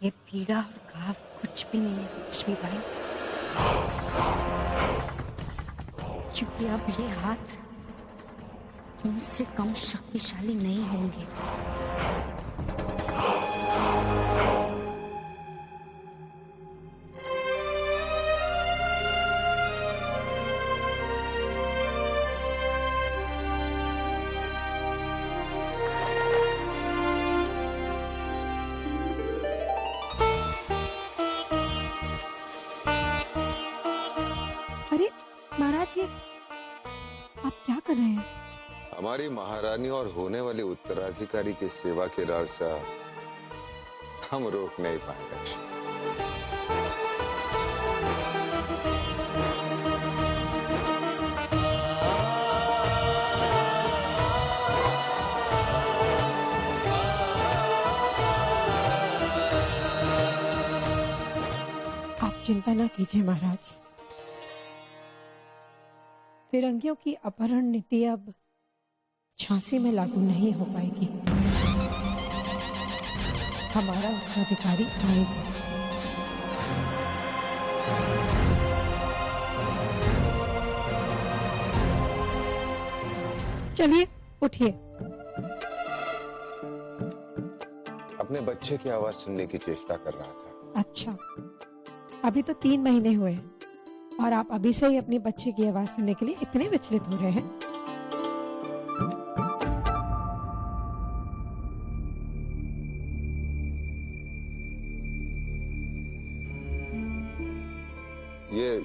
ये पीड़ा और घाव कुछ भी नहीं है लक्ष्मी बाई, क्योंकि अब ये हाथ तुमसे कम शक्तिशाली नहीं होंगे। अरे महाराज, ये आप क्या कर रहे हैं? हमारी महारानी और होने वाले उत्तराधिकारी की सेवा की लालसा हम रोक नहीं पाए लक्ष्मी। आप चिंता ना कीजिए महाराज, फिरंगियों की अपहरण नीति अब झांसी में लागू नहीं हो पाएगी। हमारा उत्तराधिकारी आएगा। चलिए उठिए। अपने बच्चे की आवाज सुनने की चेष्टा कर रहा था। अच्छा, अभी तो 3 महीने हुए और आप अभी से ही अपनी बच्चे की आवाज सुनने के लिए इतने विचलित हो रहे हैं? ये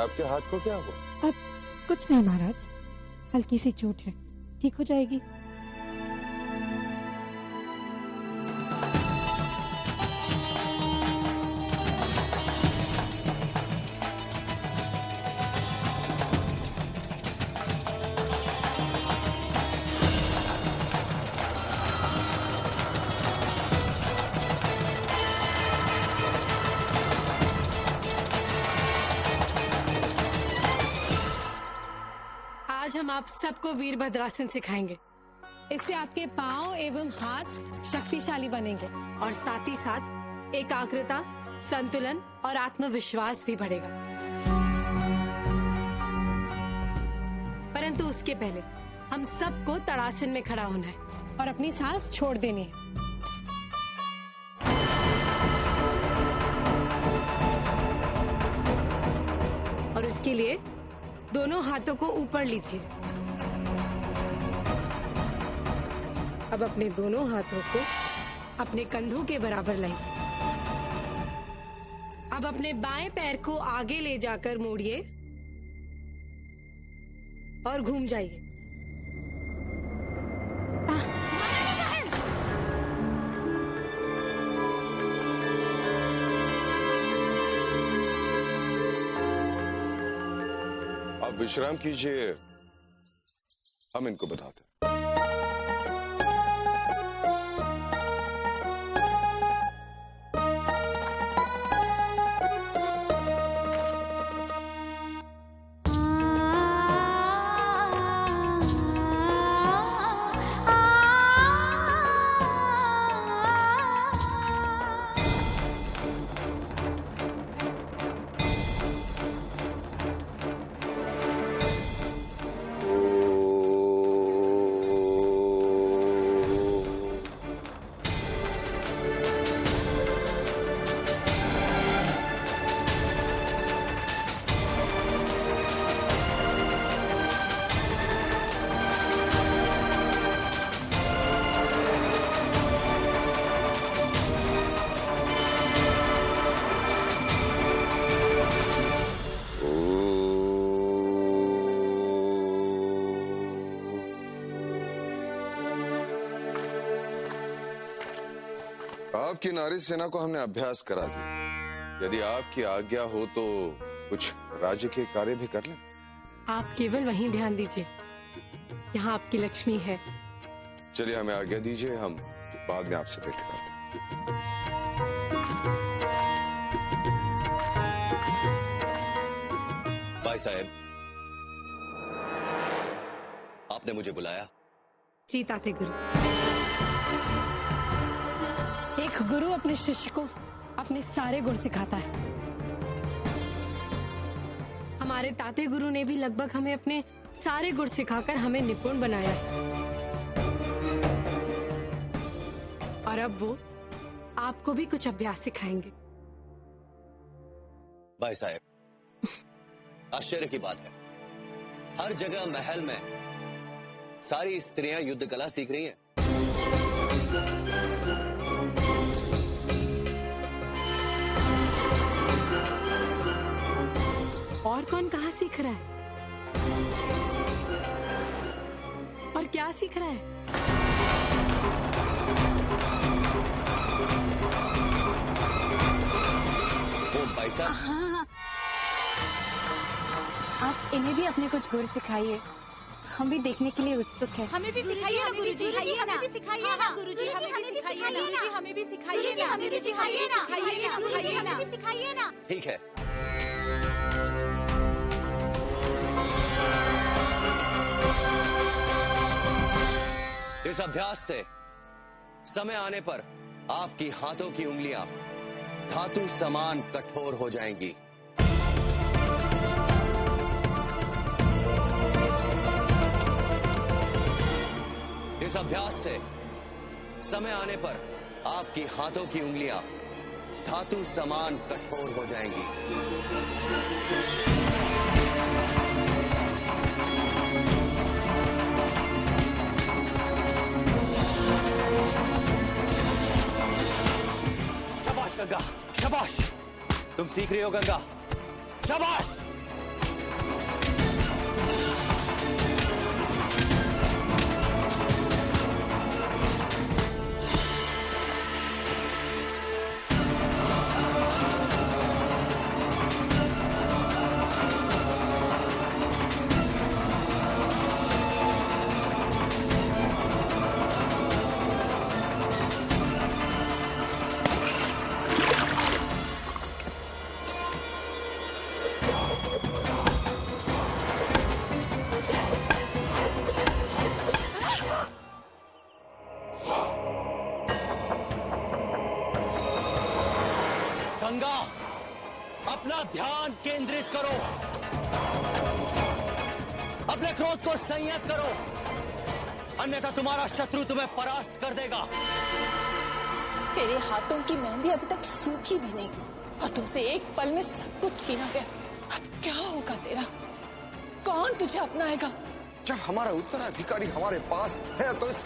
आपके हाथ को क्या हुआ? अब कुछ नहीं महाराज, हल्की सी चोट है, ठीक हो जाएगी। आज हम आप सबको वीरभद्रासन सिखाएंगे। इससे आपके पांव एवं हाथ शक्तिशाली बनेंगे और साथ ही साथ एकाग्रता, संतुलन और आत्मविश्वास भी बढ़ेगा। परंतु उसके पहले हम सबको तड़ासन में खड़ा होना है और अपनी सांस छोड़ देनी है। और उसके लिए दोनों हाथों को ऊपर लीजिए। अब अपने दोनों हाथों को अपने कंधों के बराबर लाइए। अब अपने बाएं पैर को आगे ले जाकर मोड़िए और घूम जाइए। आप विश्राम कीजिए, हम इनको बताते हैं। आपकी नारी सेना को हमने अभ्यास करा दिया। यदि आपकी आज्ञा हो तो कुछ राज्य के कार्य भी कर लें। आप केवल वहीं ध्यान दीजिए, यहाँ आपकी लक्ष्मी है। चलिए हमें आज्ञा दीजिए, हम बाद में आपसे भेंट करते हैं। भाई साहब, आपने मुझे बुलाया? जी ताते गुरु। एक एक गुरु अपने शिष्य को अपने सारे गुण सिखाता है। हमारे ताते गुरु ने भी लगभग हमें अपने सारे गुण सिखाकर हमें निपुण बनाया है। और अब वो आपको भी कुछ अभ्यास सिखाएंगे। भाई साहब, आश्चर्य की बात है, हर जगह महल में सारी स्त्रियां युद्ध कला सीख रही हैं। और कौन कहाँ सीख रहा है और क्या सीख रहा है? वो भाई साहब, हाँ, आप इन्हें भी अपने कुछ गुर सिखाइए, हम भी देखने के लिए उत्सुक हैं। हमें भी सिखाइए ना गुरुजी, हमें भी सिखाइए ना गुरुजी, हमें भी सिखाइए ना गुरुजी, हमें भी सिखाइए ना, हमें भी सिखाइए ना गुरुजी, हमें भी सिखाइए ना। ठीक है, इस अभ्यास से समय आने पर आपकी हाथों की उंगलियां धातु समान कठोर हो जाएंगी। इस अभ्यास से समय आने पर आपकी हाथों की उंगलियां धातु समान कठोर हो जाएंगी। शाबाश गंगा, शाबाश, तुम सीख रही हो गंगा, शाबाश। गंगा, अपना ध्यान केंद्रित करो, अपने क्रोध को संयत करो, अन्यथा तुम्हारा शत्रु तुम्हें परास्त कर देगा। तेरे हाथों की मेहंदी अभी तक सूखी भी नहीं और तुमसे एक पल में सब कुछ छीना गया। अब क्या होगा तेरा? कौन तुझे अपनाएगा? जब हमारा उत्तराधिकारी हमारे पास है तो इस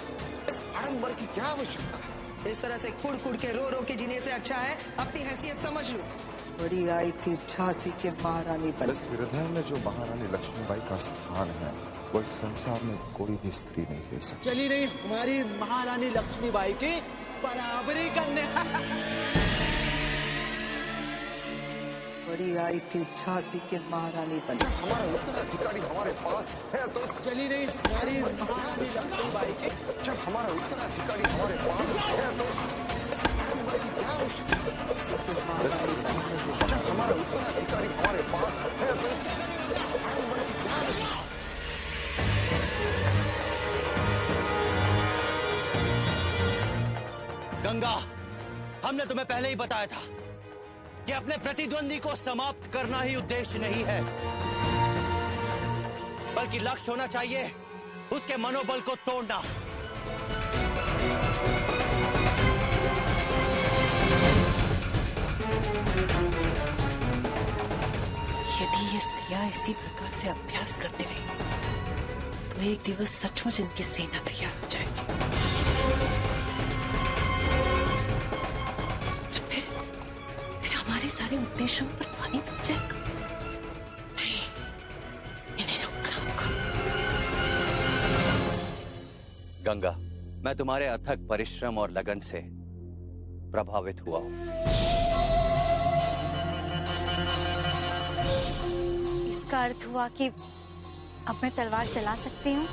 आडंबर की क्या आवश्यकता है? इस तरह से कुड़ कुड़ के रो के जीने से अच्छा है अपनी हैसियत समझ लो। बड़ी आई थी झांसी के महारानी बन। इस हृदय में जो महारानी लक्ष्मीबाई का स्थान है वो इस संसार में कोई भी स्त्री नहीं ले सकती। चली रही हमारी महारानी लक्ष्मीबाई की बराबरी करने। बड़ी आई थी झांसी के महारानी बन। जब हमारा उत्तराधिकारी हमारे पास है तो चली रही हमारी महारानी लक्ष्मीबाई की। जब हमारा उत्तराधिकारी हमारे पास है तो इस आडंबर की क्या आवश्यकता है? जब हमारा उत्तराधिकारी हमारे पास है तो इस आडंबर की क्या आवश्यकता है? गंगा, हमने तुम्हें पहले ही बताया था कि अपने प्रतिद्वंदी को समाप्त करना ही उद्देश्य नहीं है, बल्कि लक्ष्य होना चाहिए उसके मनोबल को तोड़ना। यदि ये स्त्रियां इसी प्रकार से अभ्यास करती रही तो एक दिवस सचमुच इनकी सेना तैयार हो जाएगी। फिर हमारे सारे उद्देश्यों पर पानी लग जाएगा। नहीं, इन्हें रोकना होगा। गंगा, मैं तुम्हारे अथक परिश्रम और लगन से प्रभावित हुआ हूं। इसका अर्थ हुआ कि अब मैं तलवार चला सकती हूँ।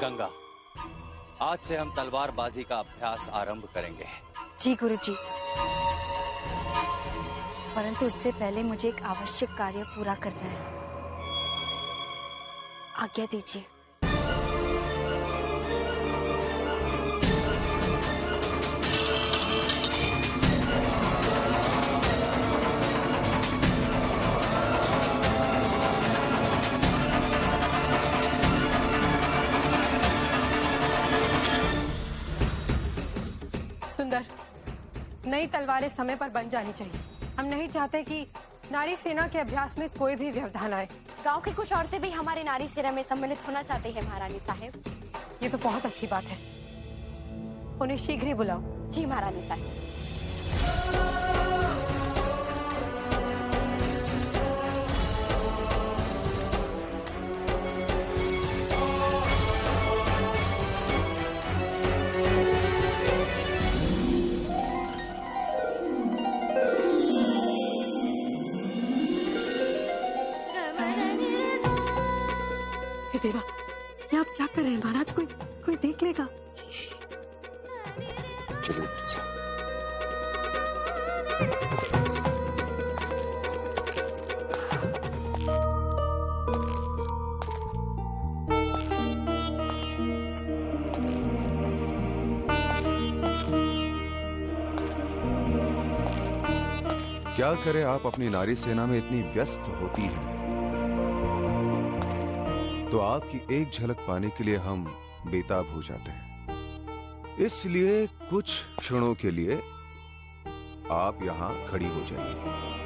गंगा, आज से हम तलवारबाजी का अभ्यास आरंभ करेंगे। जी गुरुजी, परंतु उससे पहले मुझे एक आवश्यक कार्य पूरा करना है। आज्ञा दीजिए। सुंदर, नई तलवारें समय पर बन जानी चाहिए। हम नहीं चाहते कि नारी सेना के अभ्यास में कोई भी व्यवधान आए। गांव की कुछ औरतें भी हमारी नारी सेना में सम्मिलित होना चाहती हैं महारानी साहिब। ये तो बहुत अच्छी बात है, उन्हें शीघ्र ही बुलाओ। जी महारानी साहिब। हे देवा, ये आप क्या कर रहे हैं महाराज? कोई देख लेगा। चलो क्या करे, आप अपनी नारी सेना में इतनी व्यस्त होती हैं, तो आपकी एक झलक पाने के लिए हम बेताब हो जाते हैं। इसलिए कुछ क्षणों के लिए आप यहां खड़ी हो जाइए।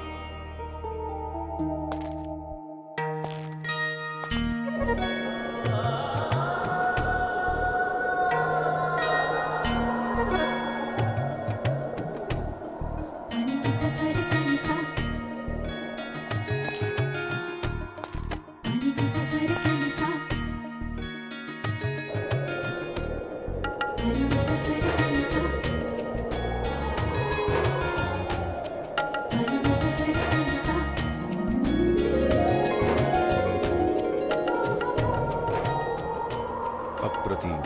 अप्रतिम।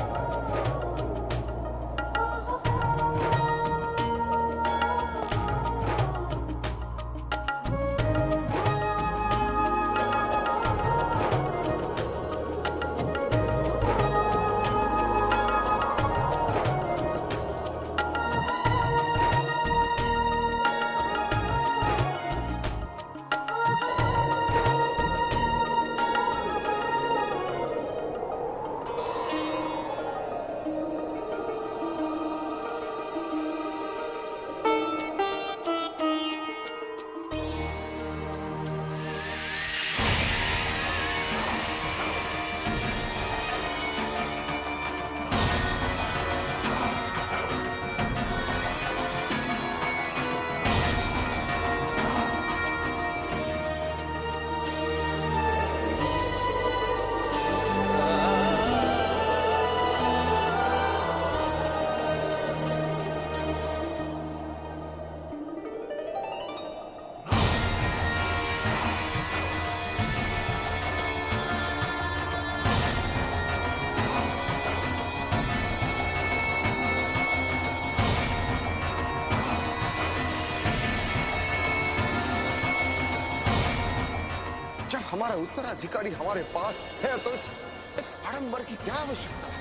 जब हमारा उत्तराधिकारी हमारे पास है तो इस आडंबर की क्या आवश्यकता है?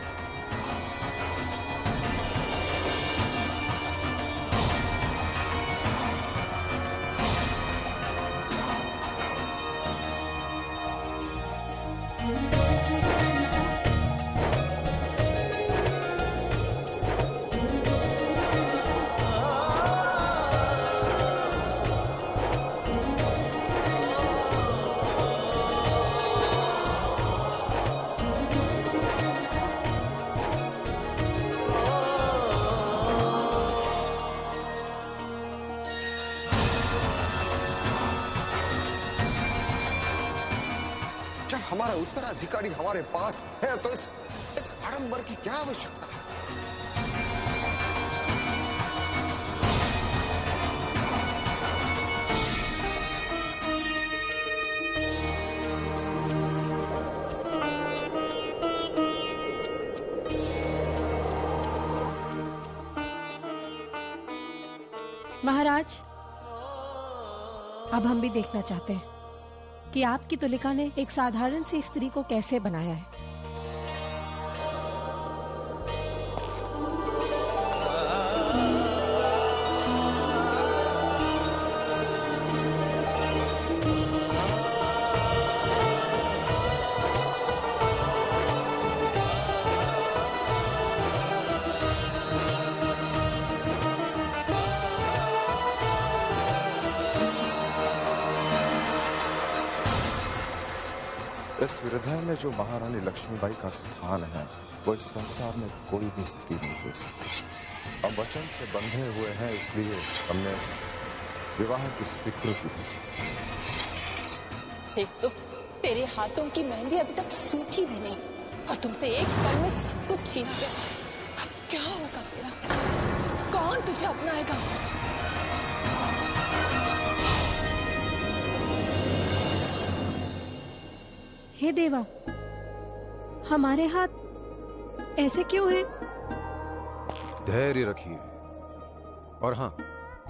जब हमारा उत्तराधिकारी हमारे पास है तो इस आडंबर की क्या आवश्यकता है? महाराज, अब हम भी देखना चाहते हैं कि आपकी तुलिका ने एक साधारण सी स्त्री को कैसे बनाया है। इस हृदय में जो महारानी लक्ष्मीबाई का स्थान है वो इस संसार में कोई भी स्त्री नहीं ले सकती। हम वचन से बंधे हुए हैं, इसलिए हमने विवाह की स्वीकृति दी। एक तो तेरे हाथों की मेहंदी अभी तक सूखी भी नहीं और तुमसे एक पल में सब कुछ छीना गया। अब क्या होगा तेरा? कौन तुझे अपनाएगा? हे देवा, हमारे हाथ ऐसे क्यों हैं? धैर्य रखिए और हाँ,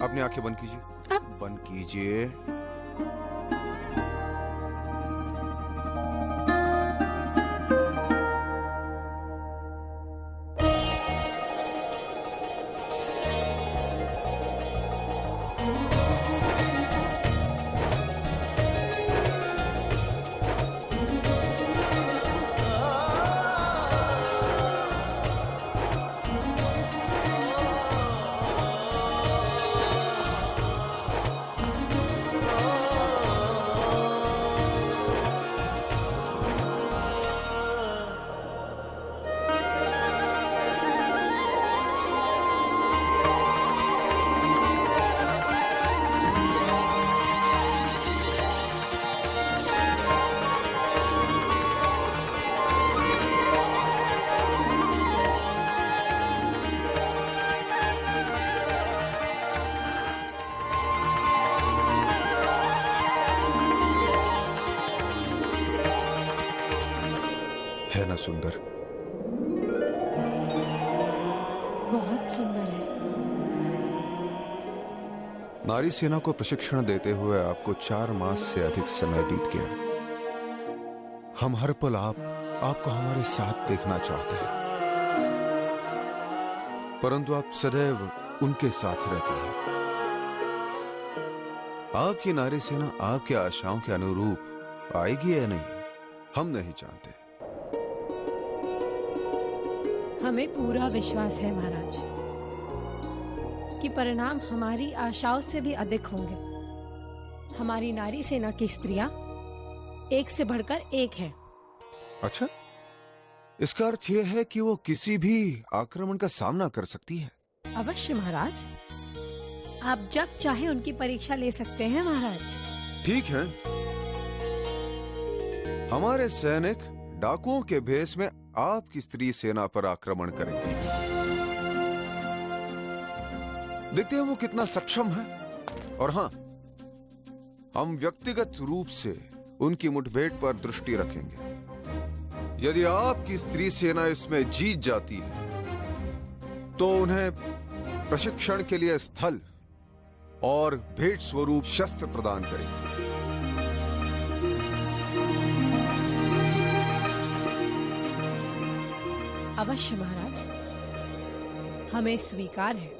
अपनी आंखें बंद कीजिए। अब बंद कीजिए। है ना सुंदर? बहुत सुंदर है। नारी सेना को प्रशिक्षण देते हुए आपको 4 मास से अधिक समय बीत गया। हम हर पल आपको हमारे साथ देखना चाहते हैं, परंतु आप सदैव उनके साथ रहती हैं। आपकी नारी सेना आपके आशाओं के अनुरूप आएगी या नहीं, हम नहीं जानते। हमें पूरा विश्वास है महाराज कि परिणाम हमारी आशाओं से भी अधिक होंगे। हमारी नारी सेना की स्त्रियां एक से बढ़कर एक हैं। अच्छा, इसका अर्थ यह है कि वो किसी भी आक्रमण का सामना कर सकती है? अवश्य महाराज, आप जब चाहे उनकी परीक्षा ले सकते हैं महाराज। ठीक है, हमारे सैनिक डाकुओं के भेष में आपकी स्त्री सेना पर आक्रमण करेंगे। देखते हैं वो कितना सक्षम है। और हां, हम व्यक्तिगत रूप से उनकी मुठभेड़ पर दृष्टि रखेंगे। यदि आपकी स्त्री सेना इसमें जीत जाती है तो उन्हें प्रशिक्षण के लिए स्थल और भेंट स्वरूप शस्त्र प्रदान करेंगे। अवश्य महाराज, हमें स्वीकार है।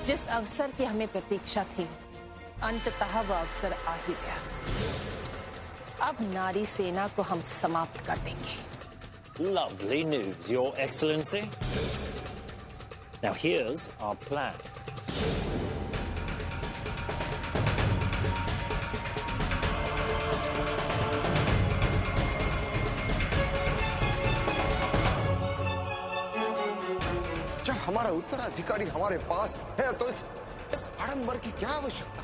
जिस अवसर की हमें प्रतीक्षा थी, अंततः वह अवसर आ ही गया। अब नारी सेना को हम समाप्त कर देंगे। Lovely news, Your Excellency. Now here's our plan. जब हमारा उत्तराधिकारी हमारे पास है तो इस आडंबर की क्या आवश्यकता?